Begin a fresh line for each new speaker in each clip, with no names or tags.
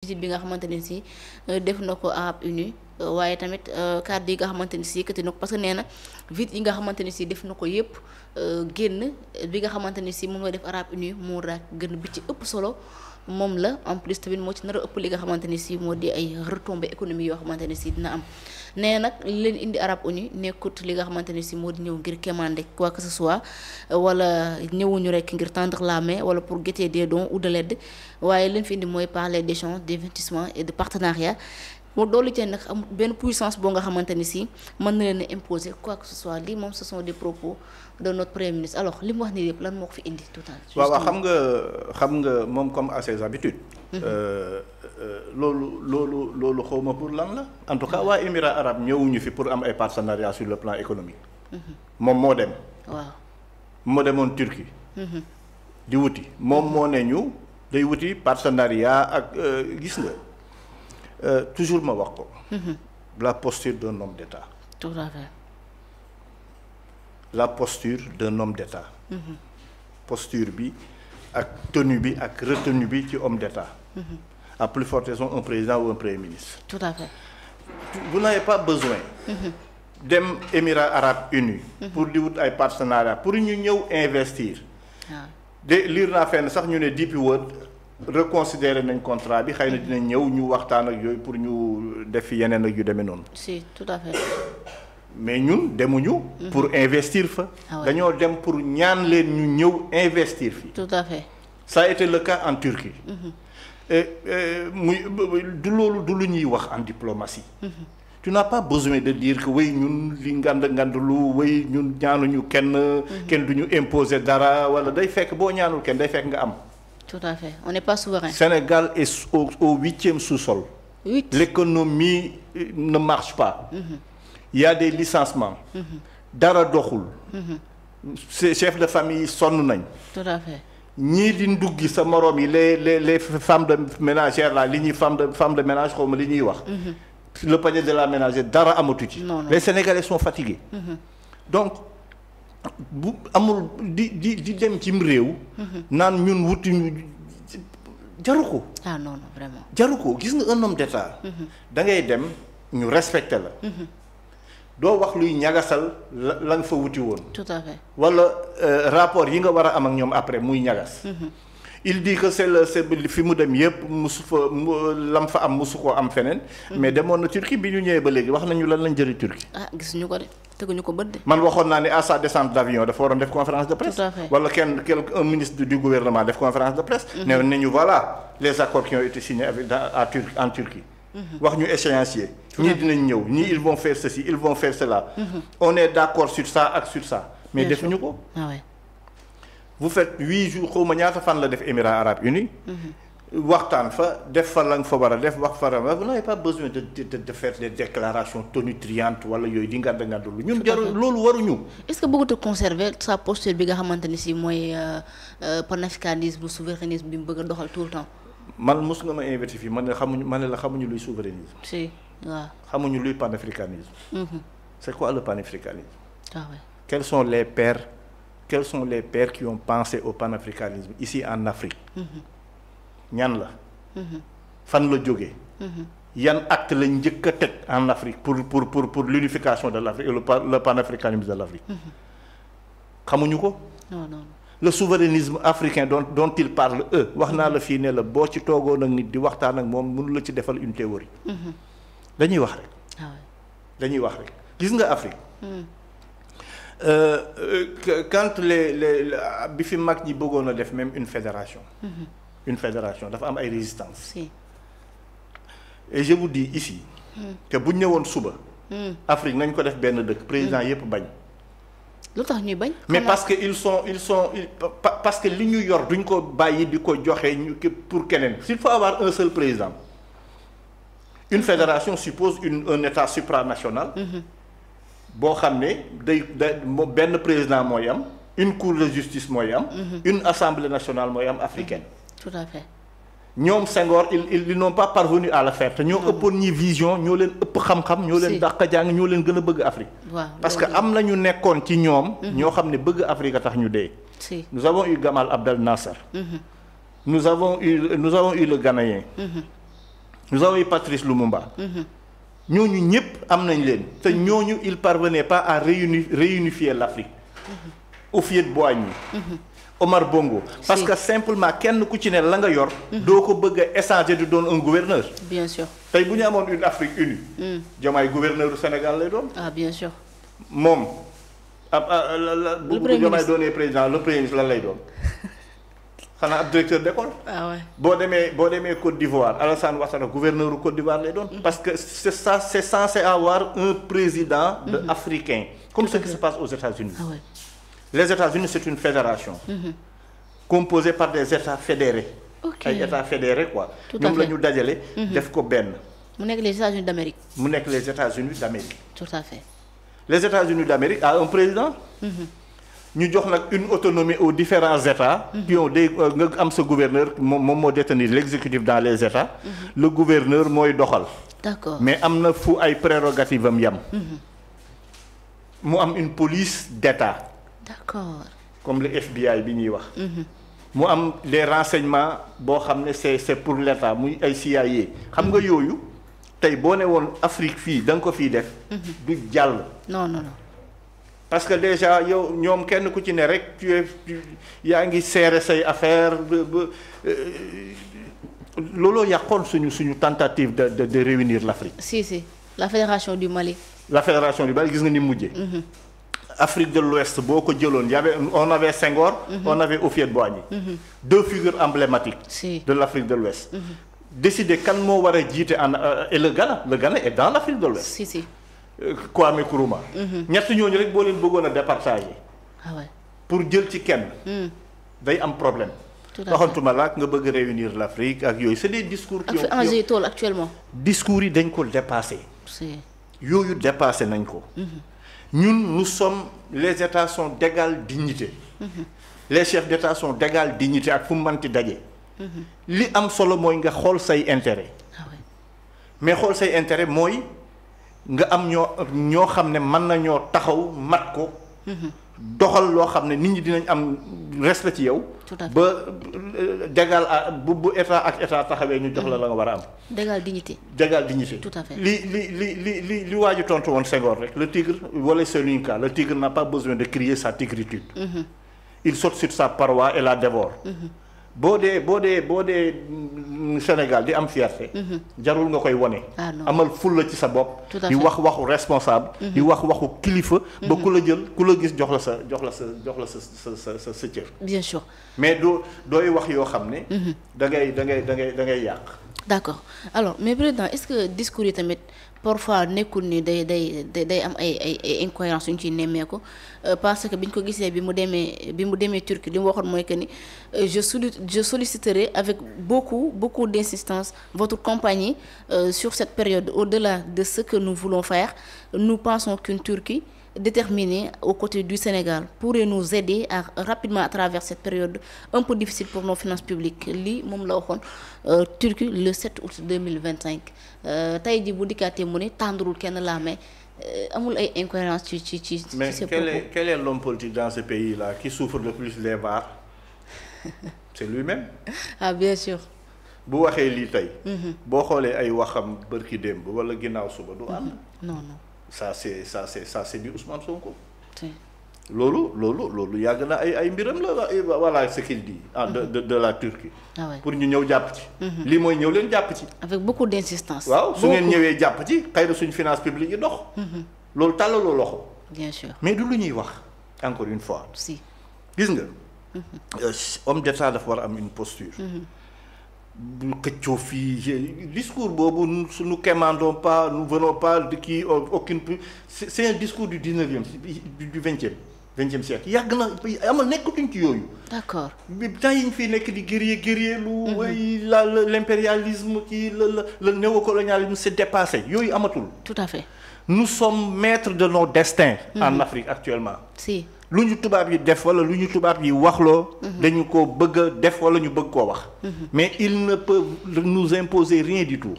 visite bi nga xamante ne si def na ko Arabes Unis waaye tamit kàddu yi nga xamante ni si yëkkati na ko parce que nee na visite yi nga xamante ni si def na ko yëpp génn bi nga xamante ni si moom la def Arabes Unis moo daa gën bi ci ëpp solo moom la en plus tamit moo ci nar a ëpp li nga xamante ni si moo di ay retombées économiques yoo xamante ni si dina am nee nag li leen indi Arabes Unis nekkut li nga xamante ni si moo di ñëw ngir quémander quoi que ce soit wala ñëwuñu rek ngir tendre la main wala pour guetter des dons ou de l'aide waaye leen fi indi mooy parler d'échange d'investissement et de partenariat mu doolu ci nag am benn puissance boo nga xamante ni si mën na leen a imposer quoi que ce soit lii moom ce sont des propos de notre premier ministre alors li mu wax nii yëpp lan moo ko fi indi tout à fait.
waaw xam nga moom comme à ses habitudes. loolu xawma pour lan la. en tout cas waa Émirats arabes ñëwuñu fi pour am ay partenariat sur le plan économique. moom moo dem.
waaw
moo demoon Turquie. di wuti moom moo ne ñu day wuti partenariat ak gis nga. toujours ma wax ko. la posture d'un homme d'État.
tout à fait.
la posture d'un homme d'État. posture bi ak tenue bi ak retenue bi ci homme d'État. à plus forte raison un président ou un premier ministre.
tout à fait.
vous n'avez pas besoin. dem Émirats arabes unis. pour di wut ay partenariat pour ñu ñëw investir. de lire naa fenn sax ñu ne DP World reconsidérer nañ contrat bi xëy na dinañ ñëw ñu waxtaan ak yooyu pour ñu def yeneen ak yu demee noonu.
si tout à fait.
mais ñun demuñu. pour investir fa. dañoo dem pour ñaan leen ñu ñëw investir fi.
tout à fait.
ça a été le cas en Turquie. muy du loolu du lu ñuy wax en diplomatie. tu n'as pas besoin de dire que way ñun li ngandlu way ñun ñaanuñu kenn du ñu imposer dara wala day fekk boo ñaanul kenn day fekk nga am.
tout à fait on n'est pas souverain.
Sénégal est au 8e sous-sol.
8.
L'économie ne marche pas. Il y a des licenciements. dara doxul. ces chefs de famille sonn nañ.
tout à fait.
ñii di nduggi sa moroom yi les femmes de ménagères là li ñuy femme de ménage xaw ma li ñuy wax. le panier de la ménagère dara amatu ci. les Sénégalais sont fatigués. donc bu amul di dem cim réew. naan ñun wutuñu jaru ko.
ah non vraiment.
jaru ko gis nga un homme d'état. da ngay dem ñu respecté la. doo wax luy ñagasal la nga fa wuti woon.
tout à fait.
wala rapport yi nga war a am ak ñoom après muy ñagas. il dit que c'est fi mu dem yëpp musu fa lam fa am musu koo am feneen. mais demoon na Turquie bi ñu ñëwee ba léegi wax nañu lan lañ jëri Turquie.
ah gisuñu ko de teguñu ko bët de.
man waxoon naa ne à sa descente d'avion dafa waroon def conférence de presse.
tout à fait.
wala un ministre du gouvernement def conférence de presse. ne nañu voilà les accords qui ont été signés en Turquie. wax ñu échéancier. ñii dinañ ñëw ñii ils vont faire ceci ils vont faire cela. on est d'accord sur ça ak sur ça. mais defuñu ko.
ah ouais.
vous faites 8 jours xaw ma ñaata fan la def Émirats arabes unis. waxtaan fa def fa la nga fa war a def wax fa vous n'avez pas besoin de faire des déclarations tonitruantes wala yooyu di ngand lu ñun jarul loolu waruñu.
est-ce que bëggut a conserver sa posture bi nga xamante ni si mooy panafricanisme souverainisme bi mu bëgg a doxal tout le temps.
man mos nga ma invité fii man ne la xamuñu luy souverainisme.
si waaw.
xamuñu luy panafricanisme. c'est quoi le panafricanisme.
ah ouais.
quels sont les pères qui ont pensé au panafricanisme ici en Afrique. ñan la. fan la jógee. yan acte lañ njëkk a teg en Afrique pour l'unification de l'Afrique et le panafricanisme de l'Afrique. xamuñu ko.
non.
le souverainisme africain dont ils parlent eux wax naa la fii ne la boo ci toogoon ak nit di waxtaan ak moom mënu la ci defal une théorie. dañuy wax rek.
ah ouais.
dañuy wax rek gis nga Afrique. quand les bi fi mag ñi bëggoon a def même une fédération. une fédération dafa am ay résistance.
si.
et je vous dis ici. te bu ñu ñëwoon suba. Afrique nañ ko def benn dëkk président yépp bañ.
lu tax ñuy bañ.
mais parce que parce que li ñu yor duñ ko bàyyi di ko joxe pour keneen s'il faut avoir un seul président. une fédération suppose un état supranational. boo xam ne day benn président mooy am une cour de justice mooy am. une assemblée nationale mooy am africaine.
tout à fait.
ñoom Senghor ils n'ont pas parvenu à le faire te ñoo ëppoon ñi vision ñoo leen ëpp xam-xam ñoo leen dàq jàng ñoo leen gën a bëgg Afrique.
waaw
parce que am na ñu nekkoon ci ñoom. ñoo xam ne bëgg Afrique a tax ñu dee.
si.
nous avons eu Gamal Abdel Nasser. nous avons eu le Ghanéen. nous avons eu Patrice Lumumba. ñooñu ñëpp am nañ leen te ñooñu il parvenait pas à réunifier l'Afrique. Houphouët-Boigny. Omar Bongo. parce que simplement kenn ku ci ne la nga yor. doo ko bëgg a échanger di doon un gouverneur.
bien sûr
tey bu ñu amoon une Afrique unie. Diomaye gouverneur du Sénégal lay doon.
ah bien sûr.
moom bu Diomaye doonee président le premier ministre lan lay doon. xanaa ab directeur d'école.
ah ouais.
boo demee Côte d'Ivoire Alassane Ouattara gouverneur u Côte d'Ivoire lay doon. parce que c'est censé avoir un président africain. comme ce qui se passe aux États-Unis.
ah ouais.
Les États-Unis c'est une fédération. composée par des États fédérés.
ok
ay États fédérés quoi.
tout à fait
ñoom la ñu dajale. def ko benn.
mu nekk les États-Unis d'Amérique.
mu nekk les États-Unis d'Amérique.
tout à fait.
les États-Unis d'Amérique a un président. ñu jox nag une autonomie aux différents États. qui ont des nga am sa gouverneur moom moo détenir l'exécutif dans les États. le gouverneur mooy doxal.
d'accord
mais am na fu ay prérogatives am yam. mu am une police d'État.
d'accord.
comme le FBI bi ñuy wax. mu am les renseignements boo xam ne c'est pour l'État muy ay CIA. xam nga yooyu tey boo ne woon Afrique fii da nga ko fii def. du jàll.
non.
parce que déjà yow ñoom kenn ku ci ne rek yaa ngi serrer say affaire looloo yàqoon suñu tentative de réunir l'Afrique.
si la fédération du Mali.
la fédération du Mali gis nga ni mujjee. Afrique de l'Ouest boo ko jëloon on avait Senghor. on avait Houphouët-Boigny. deux figures emblématiques.
si
de l'Afrique de l'Ouest. décider kan moo war a jiite et le Ghana est dans l'Afrique de l'Ouest.
si.
Kwame Nkrumah. ñett ñooñu rek boo leen bëggoon a départager.
ah ouais.
pour jël ci kenn. day am problème.
tout à fait
waxantuma la nga bëgg réunir l'Afrique ak yooyu c'est des discours.
ak fi enjeu tool actuellement.
discours yi dañ ko dépassé.
si.
yooyu dépassé nañ ko. ñun nous sommes les États sont d'égale dignité. les chefs d'État sont d'égale dignité ak fu mu mënti daje. li am solo mooy nga xool say intérêt.
ah ouais.
mais xool say intérêt mooy nga am ñoo xam ne mën nañoo taxaw mat ko. doxal loo xam ne nit ñi dinañ am respect ci yow.
tout à fait
ba dégal bu état ak état taxawee ñu jox la nga war a am.
d'égale dignité.
d'égale dignité.
tout à fait
li waaju tontu woon Senghor rek le tigre wala Soninka le tigre n'a pas besoin de crier sa tigritude. il saute sur sa paroi et la dévore. boo dee Sénégal di am fierté. jarul nga koy wone. amal fulla ci sa bopp. di wax waxu responsable. di wax waxu kilifa. ba ku la jël ku la gis jox la sa cër.
bien sûr.
mais dooy wax yoo xam ne. da ngay yàq.
d'accord alors mais président est-ce que discours yi tamit parfois nekkul ni day am ay incohérences yu ñu ciy nemmeeku parce que bi ñu ko gisee bi mu demee Turquie li mu waxoon mooy que ni je solliciterai avec beaucoup d'insistance votre compagnie sur cette période au-delà de ce que nous voulons faire. Nous pensons qu'une Turquie déterminée aux côtés du Sénégal pourrait nous aider rapidement à travers cette période un peu difficile pour nos finances publiques lii moom la waxoon Turquie le 7 août 2025 tey ji bu dikkaatee mu ne tàndurul kenn la mais amul ay incohérences ci
mais quel est l'homme politique dans ce pays-là qui souffre le plus les VAR c'est lui-même.
ah bien sûr.
bu waxee lii tey. boo xoolee ay waxam bërki démb wala ginnaaw suba du am.
non.
ça c'est du Ousmane Sonko. loolu yàgg na ay mbiram la voilà ce qu'il dit de la Turquie.
ah ouais.
pour ñu ñëw jàpp ci. lii mooy ñëw leen jàpp ci.
avec beaucoup d'insistance.
waaw su ngeen ñëwee jàpp ci xëy na suñu finance publique yi dox. loolu tàllaloo loxo.
bien sûr
mais du lu ñuy wax encore une fois.
si
gis nga. homme d'État dafa war a am une posture. bu xëccoo fii discours boobu nous quémandons pas nous venons pas de qui aucune c'est un discours du 19e du 20e siècle yàgg na amal nekkatuñ ci yooyu.
d'accord
temps yi ñu fi nekk di guerrier lu way l'impérialisme kii le néocolonialisme c'est dépassé yooyu amatul.
tout à fait.
nous sommes maîtres de nos destins. en Afrique actuellement.
si.
lu ñu tubaab yi def wala lu ñu tubaab yi waxloo. dañu ko bëgg a def wala ñu bëgg koo wax. mais ils ne peuvent nous imposer rien du tout.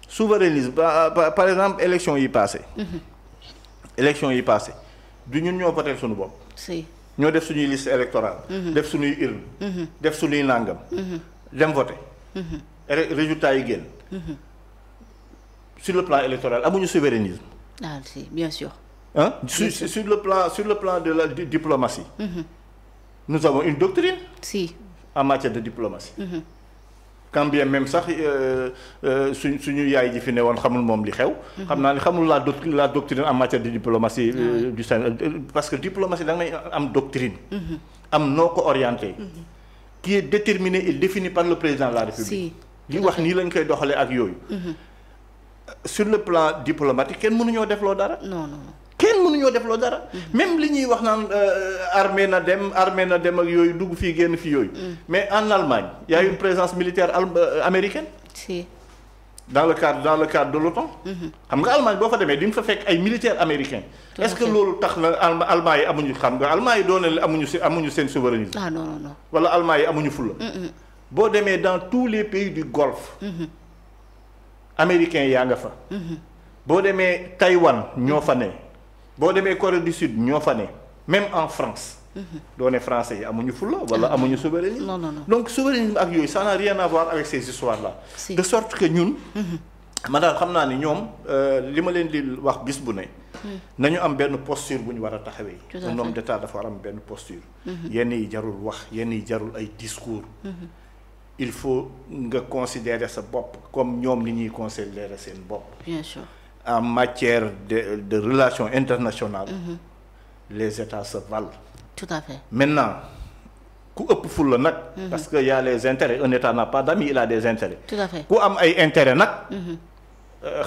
souverainisme par exemple élection yi passé du ñun ñoo voté suñu bopp.
si
ñoo def suñuy liste électorale. def suñuy urne. def suñuy nàngam. dem voté. résultat yi génn. sur le plan électoral amuñu souverainisme.
Ah si, bien sûr.
Hein? Sur le plan de la diplomatie. Nous avons une doctrine.
Si.
En matière de diplomatie. Quand bien même sax suñu yaay ji fi ne woon xamul moom li xew. xam naa ni xamul la doctrine en matière de diplomatie du Sénégal parce que diplomatie da nga may am doctrine. am noo ko orienté. qui est déterminé et défini par le président de la République. li wax nii lañ koy doxalee ak yooyu. Sur le plan diplomatique kenn mënuñoo defloo dara.
non.
kenn mënuñoo defloo dara. même li ñuy wax naan armée na dem ak yooyu dugg fii génn fii yooyu. mais en Allemagne y a une présence militaire américaine.
si.
dans le cadre de l'OTAN. xam nga Allemagne boo fa demee di nga fa fekk ay militaires américains. est-ce que loolu tax na Allemand yi amuñu xam nga Allemand yi doon na amuñu seen souverainisme.
ah non.
wala Allemand yi amuñu fulla. boo demee dans tous les pays du Golfe. américains yaa nga fa. boo demee Taïwan ñoo fa ne. boo demee Corée du Sud ñoo fa ne même en France. doone français yi amuñu fulla wala amuñu souverainisme.
non.
donc souverainisme ak yooyu ça n'a rien à voir avec ces histoires là.
Si.
De sorte que ñun. man daal xam naa ni ñoom li ma leen di wax bis bu ne. nañu am benn posture bu ñu war a taxawee. un homme d'état dafa war am benn posture. yenn yi jarul wax yenn yi jarul ay discours. il faut nga considérer sa bopp comme ñoom ni ñuy considérer seen bopp.
bien sûr.
En matière de relations internationales. Les États se valent.
tout à fait.
Maintenant ku ëpp fulla nag. parce que y a les intérêts un État n'a pas d'amis il a des intérêts.
tout à fait.
ku am ay intérêts nag.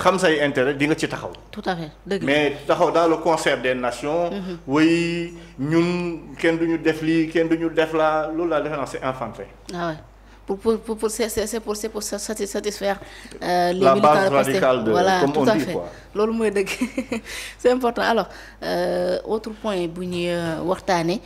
xam say intérêt di nga ci taxaw.
tout à fait dëgg
mais taxaw dans le concert des nations. oui ñun kenn duñu def lii kenn duñu def laa loolu laa defe naa c'est enfantin.
ah ouais. C'est pour satisfaire les
la
militants
base
de Pastef.
radicale de
voilà,
comme
tout
on
à
dit
fait.
quoi.
loolu mooy dëgg c'est important alors autre point bu ñuy waxtaane